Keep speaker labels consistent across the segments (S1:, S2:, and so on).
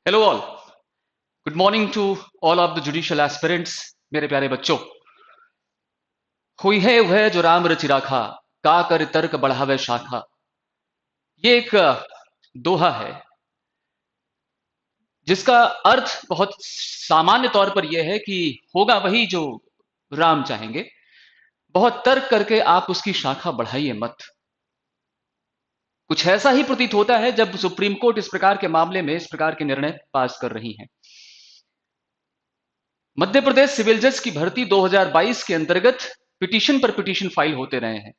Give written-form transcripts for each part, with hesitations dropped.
S1: Hello all. Good morning to all of the judicial aspirants. मेरे प्यारे बच्चों, हुई है वह जो राम रचि राखा, का कर तर्क बढ़ावे शाखा। ये एक दोहा है जिसका अर्थ बहुत सामान्य तौर पर यह है कि होगा वही जो राम चाहेंगे। बहुत तर्क करके आप उसकी शाखा बढ़ाइए मत। कुछ ऐसा ही प्रतीत होता है जब सुप्रीम कोर्ट इस प्रकार के मामले में इस प्रकार के निर्णय पास कर रही है। मध्य प्रदेश सिविल जज की भर्ती 2022 के अंतर्गत पिटीशन पर पिटीशन फाइल होते रहे हैं।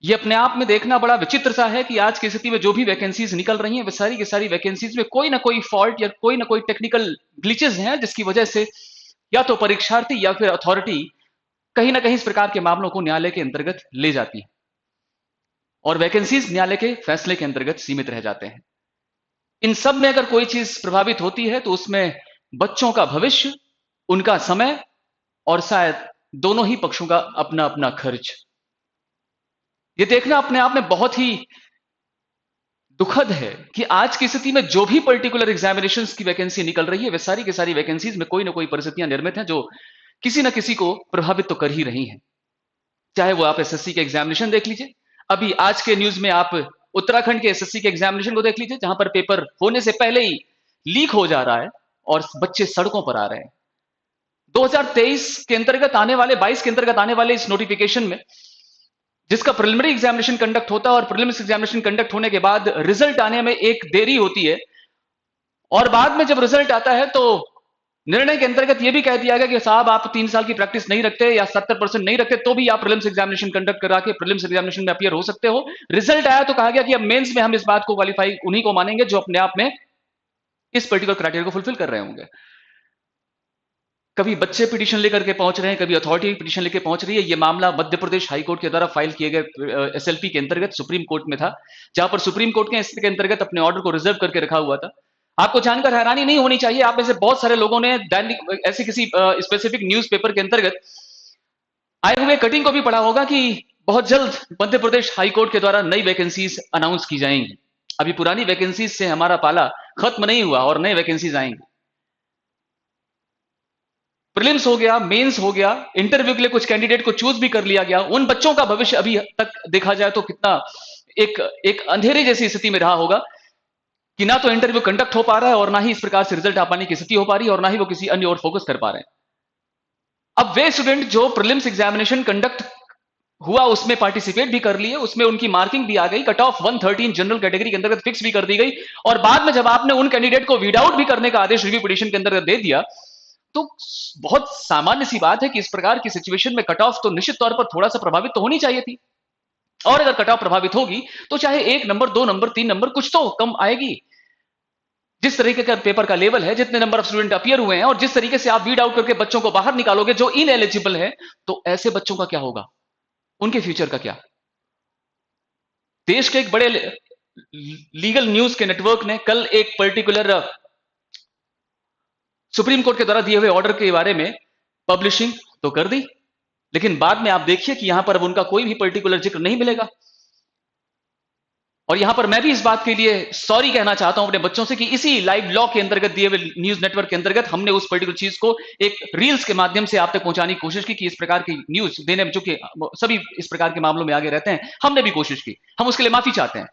S1: यह अपने आप में देखना बड़ा विचित्र सा है कि आज की स्थिति में जो भी वैकेंसीज निकल रही हैं, वे सारी की सारी वैकेंसीज में कोई ना कोई फॉल्ट या कोई ना कोई टेक्निकल ग्लिचेस हैं, जिसकी वजह से या तो परीक्षार्थी या फिर अथॉरिटी कहीं ना कहीं इस प्रकार के मामलों को न्यायालय के अंतर्गत ले जाती है और वैकेंसीज न्यायालय के फैसले के अंतर्गत सीमित रह जाते हैं। इन सब में अगर कोई चीज प्रभावित होती है तो उसमें बच्चों का भविष्य, उनका समय और शायद दोनों ही पक्षों का अपना अपना खर्च। यह देखना अपने आप में बहुत ही दुखद है कि आज की स्थिति में जो भी पर्टिकुलर एग्जामिनेशंस की वैकेंसी निकल रही है, वे सारी की सारी वैकेंसीज में कोई ना कोई परिस्थितियां निर्मित हैं जो किसी ना किसी को प्रभावित तो कर ही रही हैं। चाहे वो आप एसएससी के एग्जामिनेशन देख लीजिए, अभी आज के न्यूज में आप उत्तराखंड के एसएससी के एग्जामिनेशन को देख लीजिए, जहां पर पेपर होने से पहले ही लीक हो जा रहा है और बच्चे सड़कों पर आ रहे हैं। 2023 के अंतर्गत आने वाले 22 के अंतर्गत आने वाले इस नोटिफिकेशन में जिसका प्रिलिमिनरी एग्जामिनेशन कंडक्ट होता है और प्रिलिमिनरी एग्जामिनेशन कंडक्ट होने के बाद रिजल्ट आने में एक देरी होती है और बाद में जब रिजल्ट आता है तो निर्णय के अंतर्गत यह भी कह दिया गया कि साहब आप 3 साल की प्रैक्टिस नहीं रखते या 70% नहीं रखते तो भी आप प्रीलिम्स एग्जामिनेशन कंडक्ट करा के प्रीलिम्स एग्जामिनेशन में अपीयर हो सकते हो। रिजल्ट आया तो कहा गया कि अब मेंस में हम इस बात को क्वालिफाई उन्हीं को मानेंगे जो अपने आप में इस पर्टिकुलर क्राइटेरिया को फुलफिल कर रहे होंगे। कभी बच्चे पिटीशन लेकर के पहुंच रहे हैं, कभी अथॉरिटी पिटीशन लेकर पहुंच रही है। यह मामला मध्य प्रदेश हाईकोर्ट के द्वारा फाइल किए गए एसएलपी के अंतर्गत सुप्रीम कोर्ट में था, जहां पर सुप्रीम कोर्ट ने इसके अंतर्गत अपने ऑर्डर को रिजर्व करके रखा हुआ था। आपको जानकर हैरानी नहीं होनी चाहिए, आप में से बहुत सारे लोगों ने दैनिक ऐसे किसी स्पेसिफिक न्यूज़पेपर के अंतर्गत आए हुए कटिंग को भी पढ़ा होगा कि बहुत जल्द मध्य प्रदेश हाईकोर्ट के द्वारा नई वैकेंसीज अनाउंस की जाएंगी। अभी पुरानी वैकेंसीज से हमारा पाला खत्म नहीं हुआ और नई वैकेंसीज आएंगी। प्रीलिम्स हो गया, मेंस हो गया, इंटरव्यू के लिए कुछ कैंडिडेट को चूज भी कर लिया गया। उन बच्चों का भविष्य अभी तक देखा जाए तो कितना एक एक अंधेरे जैसी स्थिति में रहा होगा कि ना तो इंटरव्यू कंडक्ट हो पा रहा है और ना ही इस प्रकार से रिजल्ट आ पाने की स्थिति हो पा रही है और ना ही वो किसी अन्य और फोकस कर पा रहे हैं। अब वे स्टूडेंट जो प्रीलिम्स एग्जामिनेशन कंडक्ट हुआ उसमें पार्टिसिपेट भी कर लिए, उसमें उनकी मार्किंग भी आ गई, कट ऑफ 113 जनरल कैटेगरी के अंतर्गत फिक्स भी कर दी गई और बाद में जब आपने उन कैंडिडेट को वीड आउट भी करने का आदेश रिव्यू पिटीशन के अंतर्गत दे दिया तो बहुत सामान्य सी बात है कि इस प्रकार की सिचुएशन में कट ऑफ तो निश्चित तौर पर थोड़ा सा प्रभावित तो होनी चाहिए थी। और अगर कट ऑफ प्रभावित होगी तो चाहे 1 नंबर 2 नंबर 3 नंबर कुछ तो कम आएगी। जिस तरीके का पेपर का लेवल है, जितने नंबर ऑफ स्टूडेंट अपीयर हुए हैं और जिस तरीके से आप वीड आउट करके बच्चों को बाहर निकालोगे जो इन एलिजिबल है, तो ऐसे बच्चों का क्या होगा, उनके फ्यूचर का क्या। देश के एक बड़े लीगल न्यूज के नेटवर्क ने कल एक पर्टिकुलर सुप्रीम कोर्ट के द्वारा दिए हुए ऑर्डर के बारे में पब्लिशिंग तो कर दी, लेकिन बाद में आप देखिए कि यहां पर अब उनका कोई भी पर्टिकुलर जिक्र नहीं मिलेगा। और यहां पर मैं भी इस बात के लिए सॉरी कहना चाहता हूं अपने बच्चों से कि इसी लाइव लॉ के अंतर्गत दिए हुए न्यूज नेटवर्क के अंतर्गत हमने उस पर्टिकुलर चीज को एक रील्स के माध्यम से आप तक पहुंचाने की कोशिश की कि इस प्रकार की न्यूज देने में, चूंकि सभी इस प्रकार के मामलों में आगे रहते हैं, हमने भी कोशिश की। हम उसके लिए माफी चाहते हैं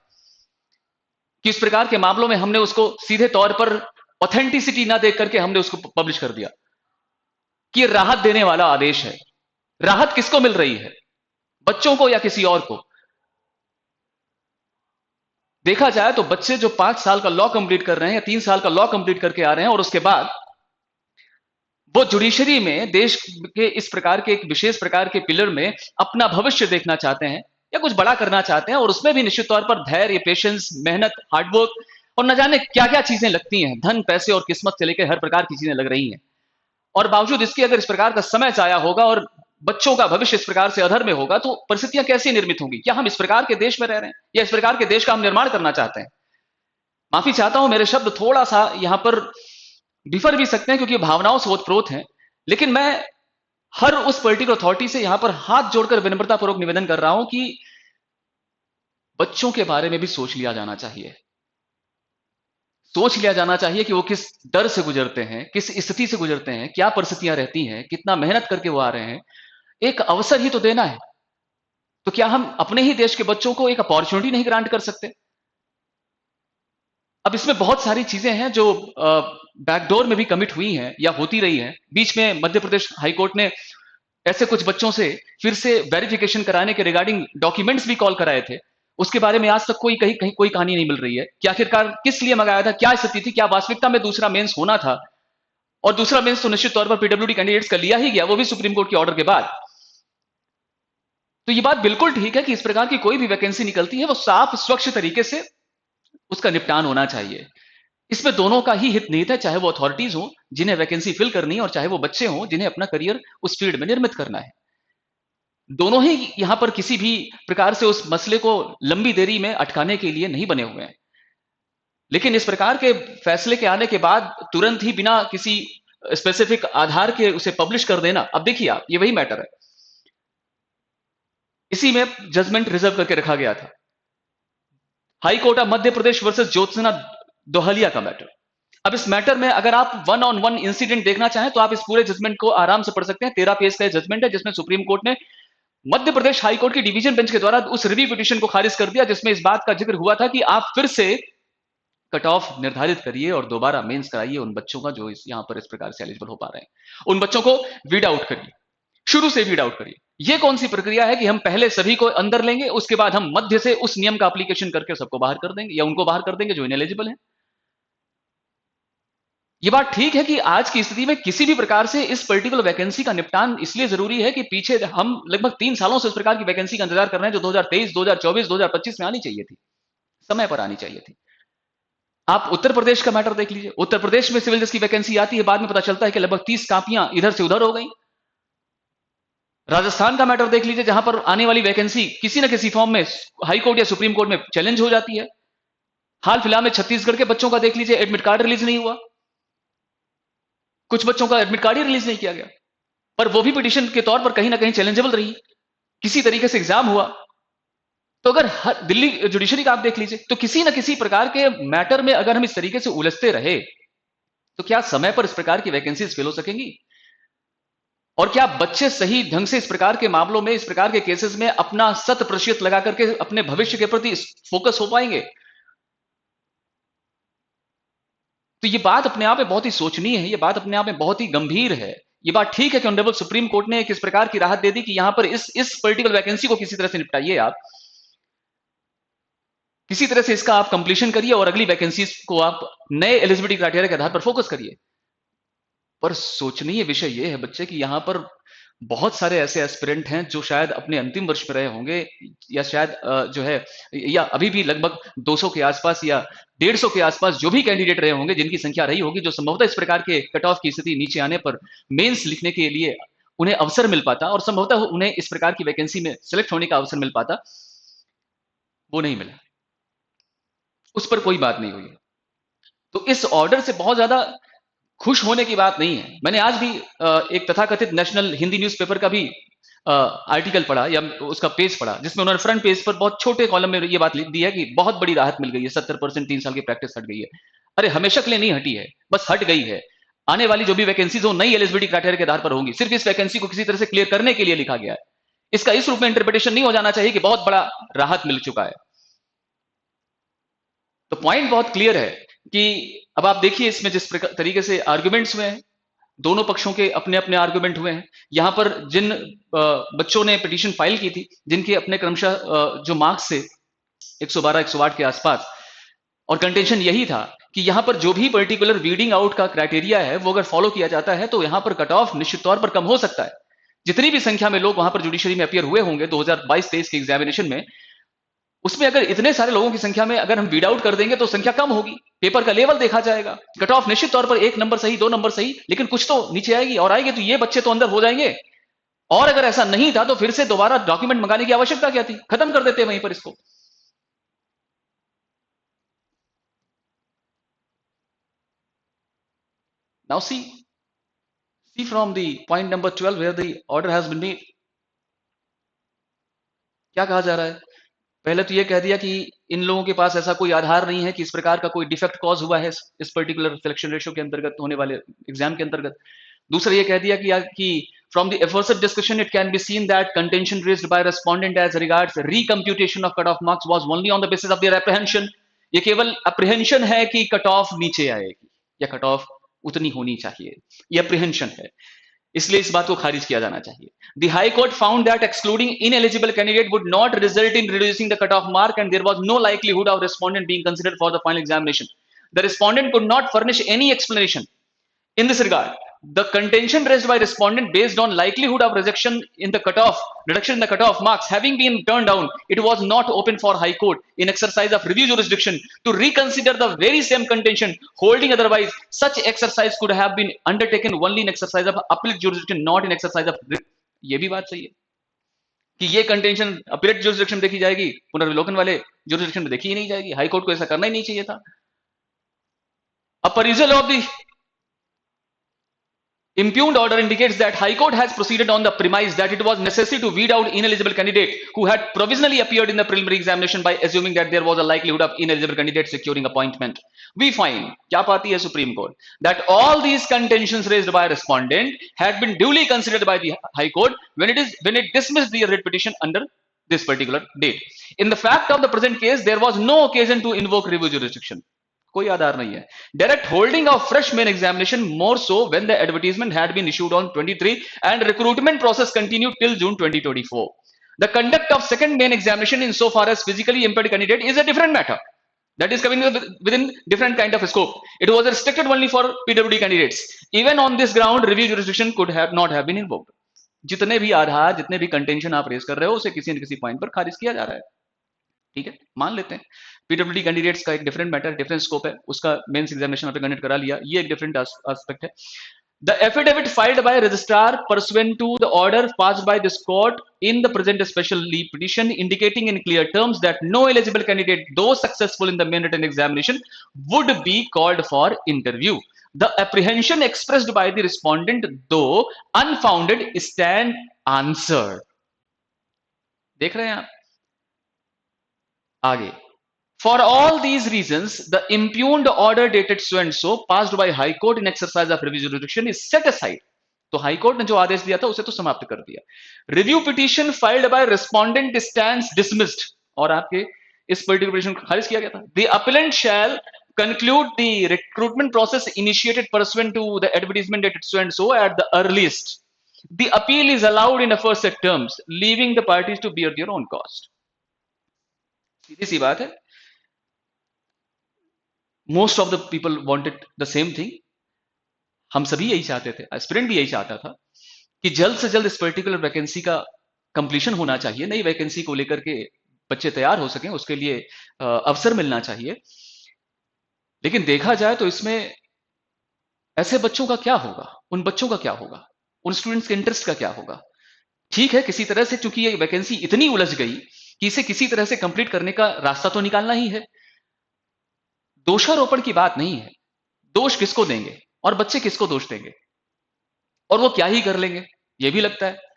S1: कि इस प्रकार के मामलों में हमने उसको सीधे तौर पर ऑथेंटिसिटी ना देख करके हमने उसको पब्लिश कर दिया कि राहत देने वाला आदेश है। राहत किसको मिल रही है, बच्चों को या किसी और को। देखा जाए तो बच्चे जो 5 साल का लॉ कंप्लीट कर रहे हैं या 3 साल का लॉ कंप्लीट करके आ रहे हैं और उसके बाद वो जुडिशरी में देश के इस प्रकार के एक विशेष प्रकार के पिलर में अपना भविष्य देखना चाहते हैं या कुछ बड़ा करना चाहते हैं और उसमें भी निश्चित तौर पर धैर्य, पेशेंस, मेहनत, हार्डवर्क और न जाने क्या क्या चीजें लगती हैं, धन, पैसे और किस्मत से लेकर हर प्रकार की चीजें लग रही हैं। और बावजूद इसके अगर इस प्रकार का समय चाया होगा और बच्चों का भविष्य इस प्रकार से अधर में होगा तो परिस्थितियां कैसे निर्मित होंगी। क्या हम इस प्रकार के देश में रह रहे हैं या इस प्रकार के देश का हम निर्माण करना चाहते हैं। माफी चाहता हूं, मेरे शब्द थोड़ा सा यहां पर डिफर भी सकते हैं क्योंकि भावनाओं से ओतप्रोत हैं, लेकिन मैं हर उस पर्टिकुलर अथॉरिटी से यहां पर हाथ जोड़कर विनम्रतापूर्वक निवेदन कर रहा हूं कि बच्चों के बारे में भी सोच लिया जाना चाहिए। सोच लिया जाना चाहिए कि वो किस डर से गुजरते हैं, किस स्थिति से गुजरते हैं, क्या परिस्थितियां रहती हैं, कितना मेहनत करके वो आ रहे हैं। एक अवसर ही तो देना है। तो क्या हम अपने ही देश के बच्चों को एक अपॉर्चुनिटी नहीं ग्रांट कर सकते? अब इसमें बहुत सारी चीजें हैं जो बैकडोर में भी कमिट हुई हैं या होती रही हैं। बीच में मध्य प्रदेश हाईकोर्ट ने ऐसे कुछ बच्चों से फिर से वेरिफिकेशन कराने के रिगार्डिंग डॉक्यूमेंट्स भी कॉल कराए थे। उसके बारे में आज तक कोई कहीं कहीं कोई कहानी नहीं मिल रही है कि आखिरकार किस लिए मंगाया था, क्या स्थिति थी, क्या वास्तविकता में दूसरा मेंस होना था। और दूसरा मेंस तो निश्चित तौर पर पीडब्ल्यूडी कैंडिडेट्स का लिया ही गया, वो भी सुप्रीम कोर्ट के ऑर्डर के बाद। तो ये बात बिल्कुल ठीक है कि इस प्रकार की कोई भी वैकेंसी निकलती है वो साफ स्वच्छ तरीके से उसका निपटान होना चाहिए। इसमें दोनों का ही हित निहित है, चाहे वो अथॉरिटीज हो जिन्हें वैकेंसी फिल करनी है और चाहे वो बच्चे हों जिन्हें अपना करियर उस फील्ड में निर्मित करना है। दोनों ही यहां पर किसी भी प्रकार से उस मसले को लंबी देरी में अटकाने के लिए नहीं बने हुए हैं। लेकिन इस प्रकार के फैसले के आने के बाद तुरंत ही बिना किसी स्पेसिफिक आधार के उसे पब्लिश कर देना, अब देखिए आप, ये वही मैटर है। इसी में जजमेंट रिजर्व करके रखा गया था, high court of Madhya Pradesh versus Jyotsna Dohliya का मैटर। अब इस मैटर में अगर आप वन ऑन वन इंसिडेंट देखना चाहें तो आप इस पूरे जजमेंट को आराम से पढ़ सकते हैं। 13 पेज का जजमेंट है जिसमें सुप्रीम कोर्ट ने मध्य प्रदेश हाई कोर्ट की डिवीजन बेंच के द्वारा उस रिव्यू पिटीशन को खारिज कर दिया जिसमें इस बात का जिक्र हुआ था कि आप फिर से कट ऑफ निर्धारित करिए और दोबारा मेंस कराइए उन बच्चों का जो यहां पर इस प्रकार से एलिजिबल हो पा रहे हैं। उन बच्चों को वीड आउट करिए, शुरू से वीड आउट करिए। यह कौन सी प्रक्रिया है कि हम पहले सभी को अंदर लेंगे, उसके बाद हम मध्य से उस नियम का एप्लीकेशन करके सबको बाहर कर देंगे या उनको बाहर कर देंगे जो इनएलिजिबल है। यह बात ठीक है कि आज की स्थिति में किसी भी प्रकार से इस पर्टिकुलर वैकेंसी का निपटान इसलिए जरूरी है कि पीछे हम लगभग 3 सालों से इस प्रकार की वैकेंसी का इंतजार कर रहे हैं जो 2023, 2024, 2025 में आनी चाहिए थी, समय पर आनी चाहिए थी। आप उत्तर प्रदेश का मैटर देख लीजिए। उत्तर प्रदेश में सिविल जज की वैकेंसी आती है, बाद में पता चलता है कि लगभग 30 कापियां इधर से उधर हो गई। राजस्थान का मैटर देख लीजिए जहां पर आने वाली वैकेंसी किसी न किसी फॉर्म में हाई कोर्ट या सुप्रीम कोर्ट में चैलेंज हो जाती है। हाल फिलहाल में छत्तीसगढ़ के बच्चों का देख लीजिए, एडमिट कार्ड रिलीज नहीं हुआ, कुछ बच्चों का एडमिट कार्ड ही रिलीज नहीं किया गया, पर वो भी पिटीशन के तौर पर कहीं ना कहीं चैलेंजेबल रही, किसी तरीके से एग्जाम हुआ। तो अगर दिल्ली जुडिशरी का आप देख लीजिए, तो किसी न किसी प्रकार के मैटर में अगर हम इस तरीके से उलझते रहे तो क्या समय पर इस प्रकार की वैकेंसीज फिल हो सकेंगी? और क्या बच्चे सही ढंग से इस प्रकार के मामलों में, इस प्रकार के केसेस में अपना 100% लगा करके अपने भविष्य के प्रति फोकस हो पाएंगे? तो ये बात अपने आप में बहुत ही सोचनीय है, ये बात अपने आप में बहुत ही गंभीर है। ये बात ठीक है कि ऑनरेबल सुप्रीम कोर्ट ने किस प्रकार की राहत दे दी कि यहां पर इस पर्टिकुलर वैकेंसी को किसी तरह से निपटाइए, आप किसी तरह से इसका आप कंप्लीशन करिए और अगली वैकेंसीज को आप नए एलिजिबिलिटी क्राइटेरिया के आधार पर फोकस करिए। पर सोचनीय विषय यह है बच्चे कि यहां पर बहुत सारे ऐसे एस्पिरेंट हैं जो शायद अपने अंतिम वर्ष में रहे होंगे या शायद जो है या अभी भी लगभग 200 के आसपास या 150 के आसपास जो भी कैंडिडेट रहे होंगे जिनकी संख्या रही होगी, जो संभवतः इस प्रकार के कट ऑफ की स्थिति नीचे आने पर मेंस लिखने के लिए उन्हें अवसर मिल पाता और संभवतः उन्हें इस प्रकार की वैकेंसी में सिलेक्ट होने का अवसर मिल पाता, वो नहीं मिला, उस पर कोई बात नहीं हुई। तो इस ऑर्डर से बहुत ज्यादा खुश होने की बात नहीं है। मैंने आज भी एक तथाकथित नेशनल हिंदी न्यूज़पेपर का भी आर्टिकल पढ़ा या उसका पेज पढ़ा जिसमें उन्होंने फ्रंट पेज पर बहुत छोटे कॉलम में ये बात लिख दी है कि बहुत बड़ी राहत मिल गई है, 70% 3 साल की प्रैक्टिस हट गई है। अरे हमेशा के लिए नहीं हटी है, बस हट गई है। आने वाली जो भी वैकेंसीज हो नई एलिजिबिलिटी क्राइटेरिया के आधार पर होंगी, सिर्फ इस वैकेंसी को किसी तरह से क्लियर करने के लिए लिखा गया है। इसका इस रूप में इंटरप्रिटेशन नहीं हो जाना चाहिए कि बहुत बड़ा राहत मिल चुका है। तो पॉइंट बहुत क्लियर है कि अब आप देखिए इसमें जिस तरीके से आर्गुमेंट्स हुए हैं, दोनों पक्षों के अपने अपने आर्गुमेंट हुए हैं। यहां पर जिन बच्चों ने पिटीशन फाइल की थी, जिनके अपने क्रमशः जो मार्क्स से 112 108 के आसपास, और कंटेंशन यही था कि यहां पर जो भी पर्टिकुलर वीडिंग आउट का क्राइटेरिया है वो अगर फॉलो किया जाता है तो यहां पर कट ऑफ निश्चित तौर पर कम हो सकता है। जितनी भी संख्या में लोग वहां पर जुडिशरी में अपियर हुए होंगे 2022-23 के एग्जामिनेशन में, उसमें अगर इतने सारे लोगों की संख्या में अगर हम वीड आउट कर देंगे तो संख्या कम होगी, पेपर का लेवल देखा जाएगा, कट ऑफ निश्चित तौर पर 1 नंबर सही 2 नंबर सही, लेकिन कुछ तो नीचे आएगी और आएगी तो ये बच्चे तो अंदर हो जाएंगे। और अगर ऐसा नहीं था तो फिर से दोबारा डॉक्यूमेंट मंगाने की आवश्यकता क्या थी, खत्म कर देते वहीं पर इसको। Now see from the point number 12 where the order has been made. क्या कहा जा रहा है पहले तो ये कह दिया कि इन लोगों के पास ऐसा कोई आधार नहीं है कि इस प्रकार का कोई डिफेक्ट कॉज हुआ है इस पर्टिकुलर सिलेक्शन रेशियो के अंतर्गत होने वाले एग्जाम के अंतर्गत। दूसरा ये कह दिया कि from the efforts discussion it can be seen that contention raised by respondent as regards recomputation of cut off marks was only on the basis of their apprehension. ये केवल अप्रीहेंशन है कि कट ऑफ नीचे आएगी या cut off उतनी होनी चाहिए, ये अप्रीहेंशन है, इसलिए इस बात को खारिज किया जाना चाहिए। The High Court found that excluding ineligible candidate would not result in reducing the cutoff mark, and there was no likelihood of respondent being considered for the final examination. The respondent could not furnish any explanation in this regard. The contention raised by respondent based on likelihood of rejection in the reduction in the cutoff marks having been turned down, it was not open for High Court in exercise of review jurisdiction to reconsider the very same contention, holding otherwise such exercise could have been undertaken only in exercise of appellate jurisdiction, not in exercise of ये भी बात सही है कि ये contention appellate jurisdiction देखी जाएगी, पुनर्विलोकन वाले जुरिस्डिक्शन में देखी ही नहीं जाएगी। हाई कोर्ट को ऐसा करना ही नहीं चाहिए था। A perusal of the impugned order indicates that High Court has proceeded on the premise that it was necessary to weed out ineligible candidate who had provisionally appeared in the preliminary examination by assuming that there was a likelihood of ineligible candidate securing appointment. We find, क्या पाती है Supreme Court, that all these contentions raised by respondent had been duly considered by the High Court when it dismissed the writ petition under this particular date. In the fact of the present case, there was no occasion to invoke review jurisdiction. कोई आधार नहीं है। Direct holding of fresh main examination more so when the advertisement had been issued on 23 and recruitment process continued till June 2024। The conduct of second main examination in so far as physically impaired candidate is a different matter that is coming within different kind of scope. It was restricted only for PWD candidates. Even on this ground, review jurisdiction could have not have been invoked. जितने भी आधार, जितने भी contention आप raise कर रहे हो, उसे किसी न किसी पॉइंट पर खारिज किया जा रहा है। ठीक है, मान लेते हैं पीडब्ल्यूडी कैंडिडेट्स का एक डिफरेंट मैटर, डिफरेंट स्कोप है, उसका मेंस एग्जामिनेशन आपने कंडक्ट करा लिया, ये एक डिफरेंट एस्पेक्ट है। The affidavit filed by registrar pursuant to the order passed by this court in the present special leave petition indicating in clear terms that no eligible candidate, though successful in the main written examination, would be called for interview. The apprehension expressed by the respondent, though unfounded, stand answered. देख रहे हैं आप आगे। For all these reasons, the impugned order dated so and so passed by High Court in exercise of review jurisdiction is set aside. तो high court ने जो आदेश दिया था उसे तो समाप्त कर दिया। Review petition filed by respondent stands dismissed, और आपके इस पर्टिकुलर पिटीशन को खारिज किया गया था। The appellant shall conclude the recruitment process initiated pursuant to the advertisement dated so and so at the earliest. The appeal is allowed in aforesaid terms, leaving the parties to bear their own cost. सीधी सी बात है, most of the people wanted the same thing. हम सभी यही चाहते थे, aspirant भी यही चाहता था कि जल्द से जल्द इस पर्टिकुलर वैकेंसी का कंप्लीशन होना चाहिए, नई वैकेंसी को लेकर के बच्चे तैयार हो सकें, उसके लिए अवसर मिलना चाहिए। लेकिन देखा जाए तो इसमें ऐसे बच्चों का क्या होगा, उन बच्चों का क्या होगा, उन स्टूडेंट्स के इंटरेस्ट का क्या होगा। ठीक है, किसी तरह से चूंकि ये वैकेंसी इतनी उलझ गई कि इसे किसी तरह से कंप्लीट करने का रास्ता तो निकालना ही है। दोषारोपण की बात नहीं है, दोष किसको देंगे और बच्चे किसको दोष देंगे, और वो क्या ही कर लेंगे, ये भी लगता है।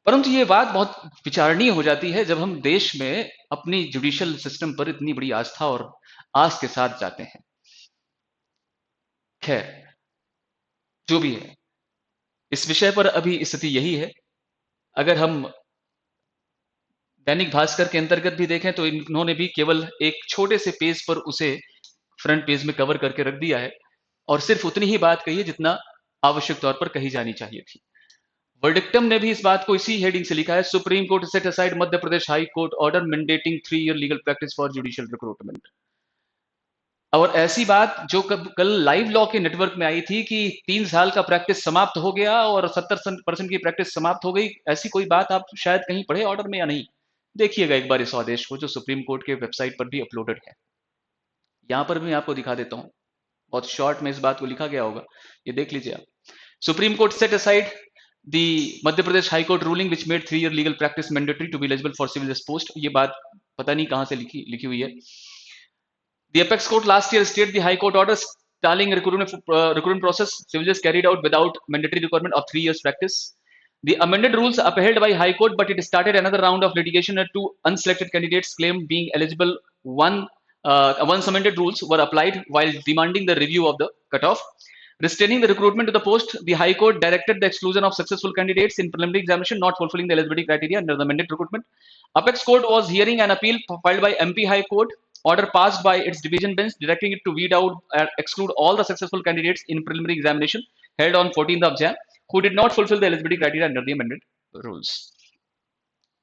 S1: परंतु ये बात बहुत विचारणीय हो जाती है जब हम देश में अपनी जुडिशियल सिस्टम पर इतनी बड़ी आस्था और आस के साथ जाते हैं। खैर, जो भी है, इस विषय पर अभी स्थिति यही है। अगर हम दैनिक भास्कर के अंतर्गत भी देखें तो इन्होंने भी केवल एक छोटे से पेज पर उसे फ्रंट पेज में कवर करके रख दिया है और सिर्फ उतनी ही बात कही है जितना आवश्यक तौर पर कही जानी चाहिए थी। वर्डिक्टम ने भी इस बात को इसी हेडिंग से लिखा है, supreme Court set aside Madhya Pradesh High court order mandating 3 year legal practice for judicial recruitment. और ऐसी बात जो कल लाइव लॉ के नेटवर्क में आई थी कि 3 साल का प्रैक्टिस समाप्त हो गया और 70% की प्रैक्टिस समाप्त हो गई, ऐसी कोई बात आप शायद कहीं पढ़े ऑर्डर में या नहीं। देखिएगा एक बार इस आदेश को जो सुप्रीम कोर्ट के वेबसाइट पर भी अपलोडेड है। यहां पर भी मैं आपको दिखा देता हूं, बहुत शॉर्ट में इस बात को लिखा गया होगा, ये देख लीजिए आप। Supreme Court set aside the Madhya Pradesh High Court ruling which made 3 year legal practice mandatory to be eligible for civil जज पोस्ट। ये बात पता नहीं कहां से लिखी हुई है। The apex court last year stated the high court order stalling recruitment process civil judges carried out without mandatory requirement of 3 years practice. The amended rules upheld by High Court, but it started another round of litigation and two unselected candidates claimed being eligible. Once amended rules were applied while demanding the review of the cutoff. Restraining the recruitment to the post, the High Court directed the exclusion of successful candidates in preliminary examination not fulfilling the eligibility criteria under the amended recruitment. Apex Court was hearing an appeal filed by MP High Court, order passed by its division bench directing it to weed out and exclude all the successful candidates in preliminary examination held on 14th of Jan who did not fulfill the eligibility criteria under the amended rules.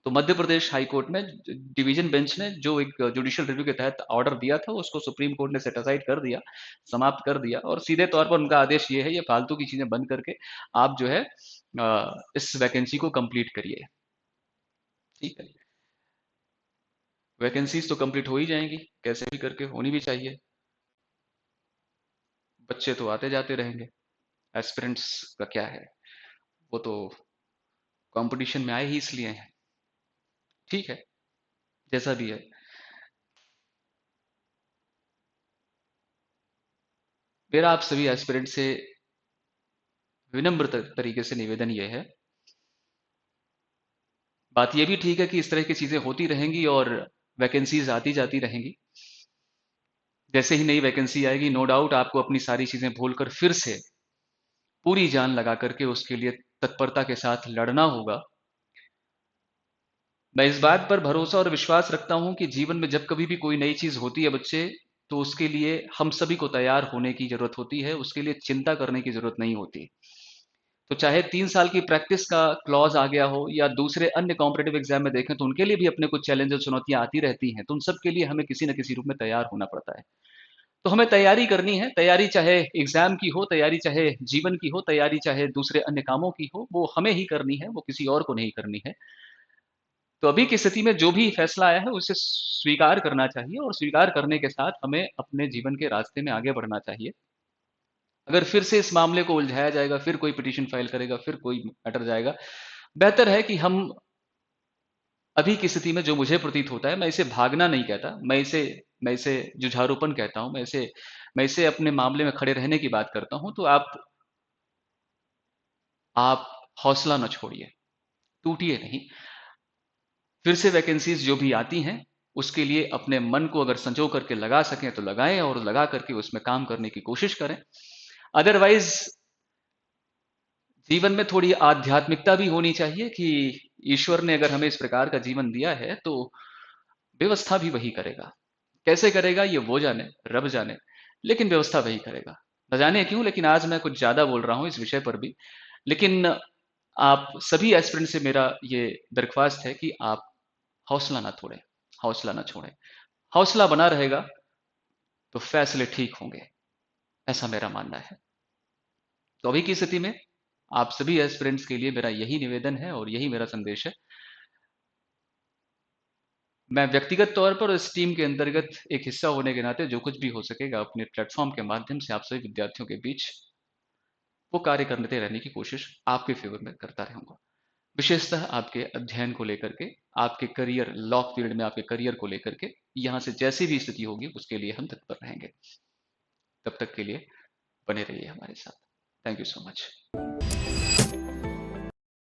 S1: तो मध्य Pradesh High court में division bench ने जो एक judicial review के तहत order दिया था उसको सुप्रीम कोर्ट ने सेट असाइड कर दिया, समाप्त कर दिया और सीधे तौर पर उनका आदेश ये है, ये फालतू की चीजें बंद करके आप जो है इस वैकेंसी को कंप्लीट करिए। ठीक है, वैकेंसीज तो कंप्लीट हो ही जाएंगी, कैसे भी करके होनी भी चाहिए। बच्चे तो आते जाते रहेंगे, एस्पिरेंट्स का क्या है, वो तो कंपटीशन में आए ही इसलिए हैं। ठीक है, जैसा भी है। मेरा आप सभी एस्पिरेंट से विनम्र तरीके से निवेदन यह है, बात यह भी ठीक है कि इस तरह की चीजें होती रहेंगी और वैकेंसीज आती जाती रहेंगी। जैसे ही नई वैकेंसी आएगी, नो डाउट आपको अपनी सारी चीजें भूलकर फिर से पूरी जान लगा करके उसके लिए तत्परता के साथ लड़ना होगा। मैं इस बात पर भरोसा और विश्वास रखता हूं कि जीवन में जब कभी भी कोई नई चीज होती है बच्चे, तो उसके लिए हम सभी को तैयार होने की जरूरत होती है, उसके लिए चिंता करने की जरूरत नहीं होती। तो चाहे 3 साल की प्रैक्टिस का क्लॉज आ गया हो या दूसरे अन्य कॉम्पिटेटिव एग्जाम में देखें तो उनके लिए भी अपने कुछ चैलेंज और चुनौतियां आती रहती हैं, तो उन सब के लिए हमें किसी न किसी रूप में तैयार होना पड़ता है। तो हमें तैयारी करनी है, तैयारी चाहे एग्जाम की हो, तैयारी चाहे जीवन की हो, तैयारी चाहे दूसरे अन्य कामों की हो, वो हमें ही करनी है, वो किसी और को नहीं करनी है। तो अभी की स्थिति में जो भी फैसला आया है उसे स्वीकार करना चाहिए और स्वीकार करने के साथ हमें अपने जीवन के रास्ते में आगे बढ़ना चाहिए। अगर फिर से इस मामले को उलझाया जाएगा, फिर कोई पिटीशन फाइल करेगा, फिर कोई मैटर जाएगा, बेहतर है कि हम अभी की स्थिति में जो मुझे प्रतीत होता है, मैं इसे भागना नहीं कहता, मैं इसे जुझारूपन कहता हूं, मैं इसे अपने मामले में खड़े रहने की बात करता हूं। तो आप हौसला न छोड़िए, टूटिए नहीं। फिर से वैकेंसीज जो भी आती हैं उसके लिए अपने मन को अगर संजो करके लगा सकें तो लगाएं और लगा करके उसमें काम करने की कोशिश करें। अदरवाइज जीवन में थोड़ी आध्यात्मिकता भी होनी चाहिए कि ईश्वर ने अगर हमें इस प्रकार का जीवन दिया है तो व्यवस्था भी वही करेगा। कैसे करेगा ये वो जाने, रब जाने, लेकिन व्यवस्था वही करेगा। न जाने क्यों, लेकिन आज मैं कुछ ज्यादा बोल रहा हूं इस विषय पर भी। लेकिन आप सभी एस्पिरेंट से मेरा ये दरख्वास्त है कि आप हौसला ना तोड़ें, हौसला ना छोड़ें। हौसला बना रहेगा तो फैसले ठीक होंगे, ऐसा मेरा मानना है। तो अभी की स्थिति में आप सभी एस्पिरेंट्स के लिए मेरा यही निवेदन है और यही मेरा संदेश है। मैं व्यक्तिगत तौर पर इस टीम के अंतर्गत एक हिस्सा होने के नाते जो कुछ भी हो सकेगा अपने प्लेटफॉर्म के माध्यम से आप सभी विद्यार्थियों के बीच वो कार्य करते रहने की कोशिश आपके फेवर में करता रहूंगा, विशेषतः आपके अध्ययन को लेकर के, आपके करियर, लॉ फील्ड में आपके करियर को लेकर के। यहां से जैसी भी स्थिति होगी उसके लिए हम तत्पर रहेंगे। तब तक के लिए बने रहिए हमारे साथ। Thank you so much.